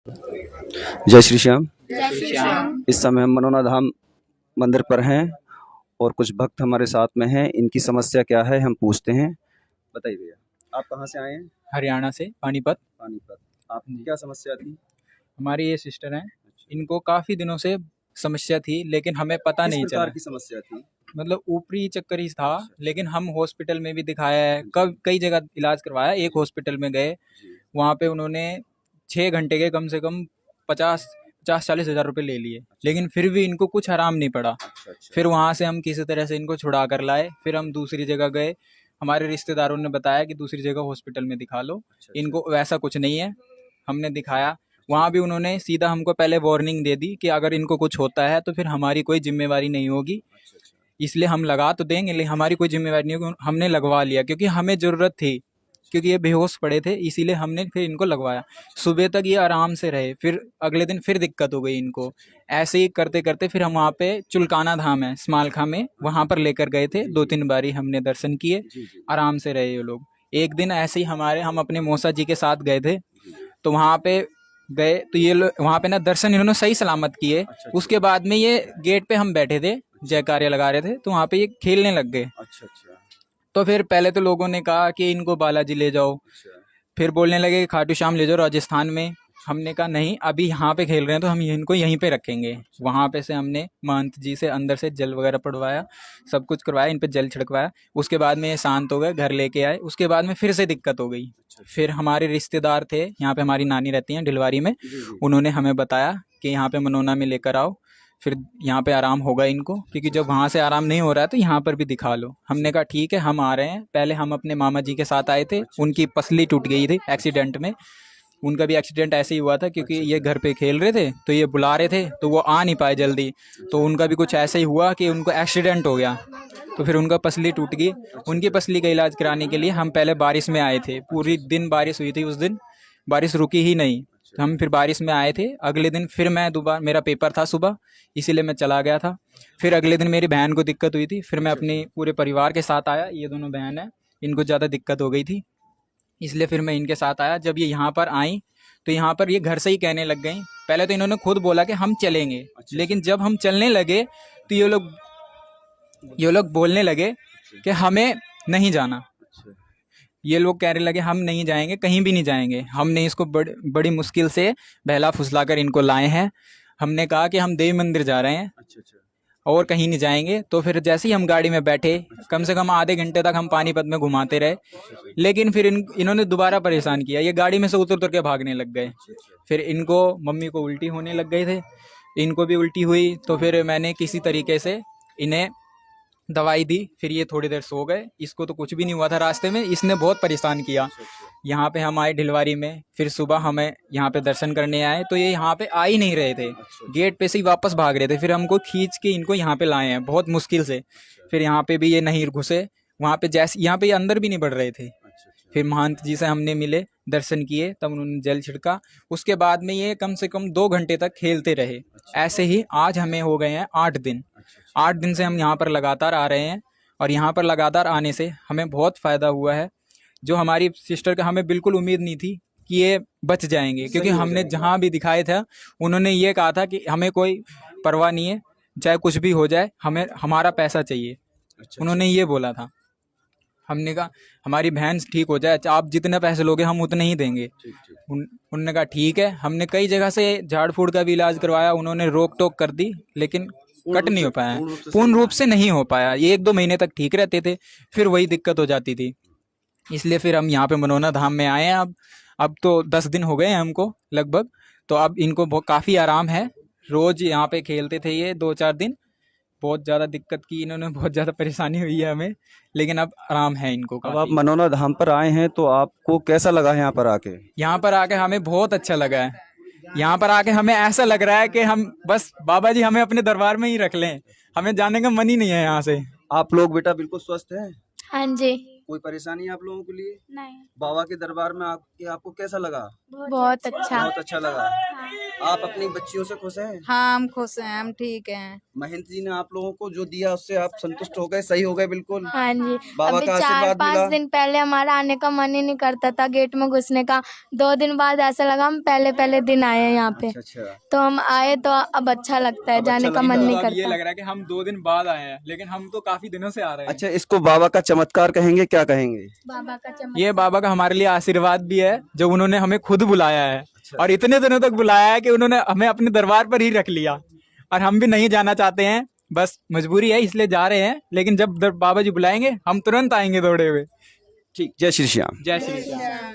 जय श्री श्याम। जय श्री श्याम। इस समय हम मनोना धाम मंदिर पर हैं और कुछ भक्त हमारे साथ में हैं। इनकी समस्या क्या है हम पूछते हैं। बताइए भैया, आप कहाँ से आए हैं? हरियाणा से, पानीपत। पानीपत। आपकी क्या समस्या थी? हमारी ये सिस्टर हैं, इनको काफ़ी दिनों से समस्या थी, लेकिन हमें पता किस नहीं प्रकार चला। की समस्या थी? मतलब ऊपरी चक्कर ही था, लेकिन हम हॉस्पिटल में भी दिखाया है, कई जगह इलाज करवाया। एक हॉस्पिटल में गए, जी। वहाँ पे उन्होंने 6 घंटे के कम से कम 50-40 हज़ार रुपये ले लिए, लेकिन फिर भी इनको कुछ आराम नहीं पड़ा। अच्छा। फिर वहाँ से हम किसी तरह से इनको छुड़ा कर लाए। फिर हम दूसरी जगह गए, हमारे रिश्तेदारों ने बताया कि दूसरी जगह हॉस्पिटल में दिखा लो, इनको वैसा कुछ नहीं है। हमने दिखाया, वहाँ भी उन्होंने सीधा हमको पहले वार्निंग दे दी कि अगर इनको कुछ होता है तो फिर हमारी कोई जिम्मेवारी नहीं होगी, इसलिए हम लगा तो देंगे लेकिन हमारी कोई जिम्मेवारी नहीं होगी। हमने लगवा लिया क्योंकि हमें ज़रूरत थी, क्योंकि ये बेहोश पड़े थे, इसीलिए हमने फिर इनको लगवाया। सुबह तक ये आराम से रहे, फिर अगले दिन फिर दिक्कत हो गई इनको। ऐसे ही करते करते फिर हम वहाँ पे चुलकाना धाम है स्मालखा में, वहाँ पर लेकर गए थे। 2-3 बारी हमने दर्शन किए, आराम से रहे ये लोग। एक दिन ऐसे ही हम अपने मौसा जी के साथ गए थे, तो वहाँ पे गए तो ये लोग वहाँ पे ना दर्शन इन्होंने सही सलामत किए। उसके बाद में ये गेट पे हम बैठे थे, जयकारे लगा रहे थे, तो वहाँ पे ये खेलने लग गए। तो फिर पहले तो लोगों ने कहा कि इनको बालाजी ले जाओ, फिर बोलने लगे कि खाटू श्याम ले जाओ राजस्थान में। हमने कहा नहीं, अभी यहाँ पे खेल रहे हैं तो हम इनको यहीं पे रखेंगे। वहाँ पे से हमने महंत जी से अंदर से जल वगैरह पड़वाया, सब कुछ करवाया, इन पे जल छिड़कवाया। उसके बाद में ये शांत हो गए, घर लेके आए। उसके बाद में फिर से दिक्कत हो गई। फिर हमारे रिश्तेदार थे, यहाँ पे हमारी नानी रहती हैं ढिलवारी में, उन्होंने हमें बताया कि यहाँ पे मनोना में लेकर आओ, फिर यहाँ पे आराम होगा इनको, क्योंकि जब वहाँ से आराम नहीं हो रहा है तो यहाँ पर भी दिखा लो। हमने कहा ठीक है, हम आ रहे हैं। पहले हम अपने मामा जी के साथ आए थे, उनकी पसली टूट गई थी एक्सीडेंट में। उनका भी एक्सीडेंट ऐसे ही हुआ था, क्योंकि ये घर पे खेल रहे थे तो ये बुला रहे थे तो वो आ नहीं पाए जल्दी, तो उनका भी कुछ ऐसे ही हुआ कि उनको एक्सीडेंट हो गया, तो फिर उनका पसली टूट गई। उनकी पसली का इलाज कराने के लिए हम पहले बारिश में आए थे, पूरी दिन बारिश हुई थी उस दिन, बारिश रुकी ही नहीं। तो हम फिर बारिश में आए थे। अगले दिन फिर मैं दोबारा, मेरा पेपर था सुबह, इसीलिए मैं चला गया था। फिर अगले दिन मेरी बहन को दिक्कत हुई थी, फिर मैं अपने पूरे परिवार के साथ आया। ये दोनों बहन हैं, इनको ज़्यादा दिक्कत हो गई थी, इसलिए फिर मैं इनके साथ आया। जब ये यहाँ पर आई तो यहाँ पर ये घर से ही कहने लग गई। पहले तो इन्होंने खुद बोला कि हम चलेंगे, लेकिन जब हम चलने लगे तो ये लोग बोलने लगे कि हमें नहीं जाना। ये लोग कहने लगे हम नहीं जाएंगे, कहीं भी नहीं जाएंगे। हमने इसको बड़ी मुश्किल से बहला फुसला कर इनको लाए हैं। हमने कहा कि हम देवी मंदिर जा रहे हैं और कहीं नहीं जाएंगे। तो फिर जैसे ही हम गाड़ी में बैठे, कम से कम आधे घंटे तक हम पानीपत में घुमाते रहे, लेकिन फिर इन्होंने दोबारा परेशान किया। ये गाड़ी में से उतर उतर के भागने लग गए। फिर इनको, मम्मी को उल्टी होने लग गए थे, इनको भी उल्टी हुई। तो फिर मैंने किसी तरीके से इन्हें दवाई दी, फिर ये थोड़ी देर सो गए। इसको तो कुछ भी नहीं हुआ था रास्ते में, इसने बहुत परेशान किया। यहाँ पे हम आए ढिलवारी में, फिर सुबह हमें यहाँ पे दर्शन करने आए तो ये यहाँ पे आ ही नहीं रहे थे, गेट पे से ही वापस भाग रहे थे। फिर हमको खींच के इनको यहाँ पे लाए हैं बहुत मुश्किल से। फिर यहाँ पे भी ये नहीं घुसे, वहाँ पे जैसे यहाँ पे ये अंदर भी नहीं बढ़ रहे थे। फिर महंत जी से हमने मिले, दर्शन किए, तब उन्होंने जल छिड़का। उसके बाद में ये कम से कम 2 घंटे तक खेलते रहे। ऐसे ही आज हमें हो गए हैं 8 दिन। 8 दिन से हम यहाँ पर लगातार आ रहे हैं, और यहाँ पर लगातार आने से हमें बहुत फ़ायदा हुआ है। जो हमारी सिस्टर का हमें बिल्कुल उम्मीद नहीं थी कि ये बच जाएंगे, क्योंकि हमने जहाँ भी दिखाए थे उन्होंने ये कहा था कि हमें कोई परवाह नहीं है, चाहे कुछ भी हो जाए, हमें हमारा पैसा चाहिए। उन्होंने ये बोला था। हमने कहा हमारी बहन ठीक हो जाए, आप जितने पैसे लोगे हम उतने ही देंगे। उन्होंने कहा ठीक है। हमने कई जगह से झाड़ फूड़ का भी इलाज करवाया, उन्होंने रोक टोक कर दी, लेकिन कट नहीं हो पाया, पूर्ण रूप से नहीं हो पाया। ये 1-2 महीने तक ठीक रहते थे, फिर वही दिक्कत हो जाती थी। इसलिए फिर हम यहाँ पे मनोना धाम में आए हैं। अब तो 10 दिन हो गए हैं हमको लगभग, तो अब इनको काफ़ी आराम है। रोज़ यहाँ पे खेलते थे ये 2-4 दिन, बहुत ज़्यादा दिक्कत की इन्होंने, बहुत ज़्यादा परेशानी हुई है हमें, लेकिन अब आराम है इनको। अब आप मनोना धाम पर आए हैं तो आपको कैसा लगा है यहाँ पर आके? यहाँ पर आके हमें बहुत अच्छा लगा है। यहाँ पर आके हमें ऐसा लग रहा है कि हम बस बाबा जी हमें अपने दरबार में ही रख लें, हमें जाने का मन ही नहीं है यहाँ से। आप लोग बेटा बिल्कुल स्वस्थ हैं? हाँ जी। कोई परेशानी है आप लोगों के लिए? नहीं। बाबा के दरबार में आके आपको कैसा लगा? बहुत अच्छा। बहुत अच्छा लगा। हाँ। आप अपनी बच्चियों से खुश हैं? हाँ हम खुश हैं, हम ठीक हैं। महेंद्र जी ने आप लोगों को जो दिया उससे आप संतुष्ट हो गए, सही हो गए बिल्कुल? हाँ जी। बाबा अभी का 4-5 आशीर्वाद मिला? दिन पहले हमारा आने का मन ही नहीं करता था गेट में घुसने का। 2 दिन बाद ऐसा लगा हम पहले दिन आए हैं यहाँ पे, अच्छा अच्छा। तो हम आए तो अब अच्छा लगता है, अब जाने अच्छा का मन लगता है। नहीं तो अब ये करता। लग रहा है कि हम 2 दिन बाद आए हैं, लेकिन हम तो काफी दिनों से आ रहे हैं। अच्छा, इसको बाबा का चमत्कार कहेंगे, क्या कहेंगे? बाबा का चमत्कार। ये बाबा का हमारे लिए आशीर्वाद भी है, जो उन्होंने हमें खुद बुलाया है। अच्छा। और इतने दिनों तक बुलाया है कि उन्होंने हमें अपने दरबार पर ही रख लिया, और हम भी नहीं जाना चाहते हैं, बस मजबूरी है इसलिए जा रहे हैं। लेकिन जब बाबा जी बुलाएंगे हम तुरंत आएंगे दौड़े हुए। ठीक, जय श्री श्याम। जय श्री राम।